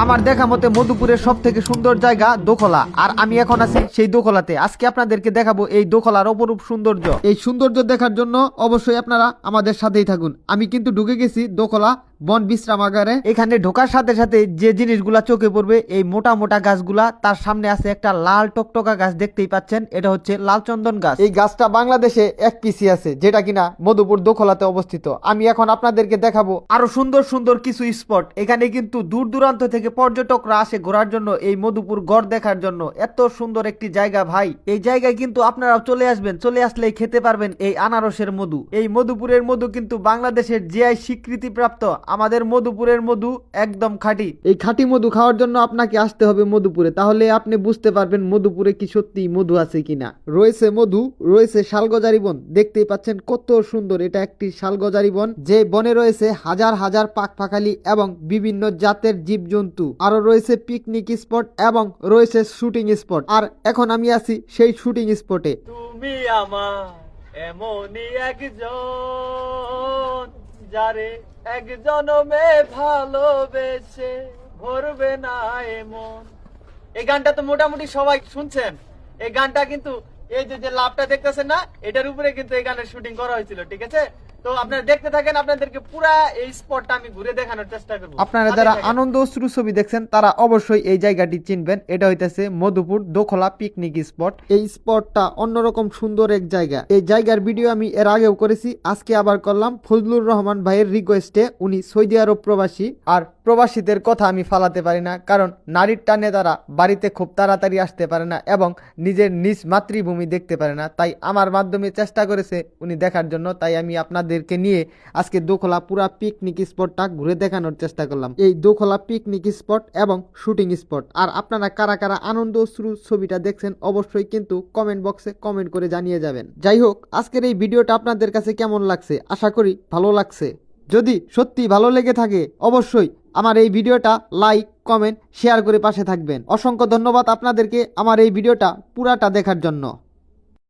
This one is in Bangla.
আমার দেখা মতে মধুপুরের সব থেকে সুন্দর জায়গা দোখলা, আর আমি এখন আছি সেই দোখলাতে। আজকে আপনাদেরকে দেখাবো এই দোখলার অপরূপ সৌন্দর্য। এই সৌন্দর্য দেখার জন্য অবশ্যই আপনারা আমাদের সাথেই থাকুন। আমি কিন্তু ঢুকে গেছি দোখলা বন বিশ্রামাগারে। এখানে ঢোকার সাথে সাথে যে জিনিসগুলা চোখে পড়বে, এই মোটা মোটা গাছগুলা, তার সামনে আছে একটা লাল টকটকা গাছ, দেখতেই পাচ্ছেন, এটা হচ্ছে লাল চন্দন গাছ। এই গাছটা বাংলাদেশে এক পিসি আছে, যেটা কিনা মধুপুর দোখলাতে অবস্থিত। আমি এখন আপনাদেরকে দেখাবো আরো সুন্দর সুন্দর কিছু স্পট। এখানে কিন্তু দূর দূরান্ত থেকে পর্যটকরা আসে ঘোরার জন্য, এই মধুপুর গড় দেখার জন্য। এত সুন্দর একটি জায়গা ভাই, এই জায়গায় কিন্তু আপনারাও চলে আসবেন। চলে আসলেই খেতে পারবেন এই আনারসের মধু। এই মধুপুরের মধু কিন্তু বাংলাদেশের জিআই স্বীকৃতি প্রাপ্ত। আমাদের মধুপুরের মধু একদম খাঁটি। এই খাঁটি মধু খাওয়ার জন্য আপনাকে আসতে হবে মধুপুরে, তাহলে আপনি বুঝতে পারবেন মধুপুরে কি সত্যি মধু আছে কিনা। রয়েছে মধু, রয়েছে শালগজারি বন, দেখতেই পাচ্ছেন কত সুন্দর। এটা একটি শালগজারি বন, যে বনে রয়েছে হাজার হাজার পাখপাখালি এবং বিভিন্ন জাতের জীবজন্তু। আরো রয়েছে পিকনিক স্পট এবং রয়েছে শুটিং স্পট। আর এখন আমি আছি সেই শুটিং স্পটে। তুমি আমার এমনই একজন, যারে এক জনমে ভালোবেসে ভরবে না এমন। এই গানটা তো মোটামুটি সবাই শুনছেন। এই গানটা কিন্তু এই যে লাভটা দেখতেছেন না, এটার উপরে কিন্তু এই গানের শুটিং করা হয়েছিল, ঠিক আছে? তো আপনারা দেখতে থাকেন, আপনাদেরকে পুরা এই স্পটটা আমি ঘুরে দেখানোর চেষ্টা করব। আপনারা যারা আনন্দ অশ্রু ছবি দেখছেন তারা অবশ্যই এই জায়গাটি চিনবেন। এটা হইতেছে মধুপুর দোখলা পিকনিক স্পট। এই স্পটটা অন্যরকম সুন্দর এক জায়গা। এই জায়গার ভিডিও আমি এর আগেও করেছি, আজকে আবার করলাম ফজলুর রহমান ভাইয়ের রিকোয়েস্টে। উনি সৌদি আরব প্রবাসী, আর প্রবাসীদের কথা আমি ফালাতে পারি না, কারণ নারীর টানে তারা বাড়িতে খুব তাড়াতাড়ি আসতে পারে না এবং নিজের নিজ মাতৃভূমি দেখতে পারে না। তাই আমার মাধ্যমে চেষ্টা করেছে উনি দেখার জন্য, তাই আমি আপনাদেরকে নিয়ে আজকে দোখলা পুরা পিকনিক স্পটটা ঘুরে দেখানোর চেষ্টা করলাম। এই দোখলা পিকনিক স্পট এবং শুটিং স্পট। আর আপনারা কারা কারা আনন্দ অশ্রু ছবিটা দেখছেন অবশ্যই কিন্তু কমেন্ট বক্সে কমেন্ট করে জানিয়ে যাবেন। যাই হোক, আজকের এই ভিডিওটা আপনাদের কাছে কেমন লাগছে, আশা করি ভালো লাগছে। যদি সত্যি ভালো লেগে থাকে অবশ্যই আমার এই ভিডিওটা লাইক কমেন্ট শেয়ার করে পাশে থাকবেন। অসংখ্য ধন্যবাদ আপনাদেরকে আমার এই ভিডিওটা পুরাটা দেখার জন্য।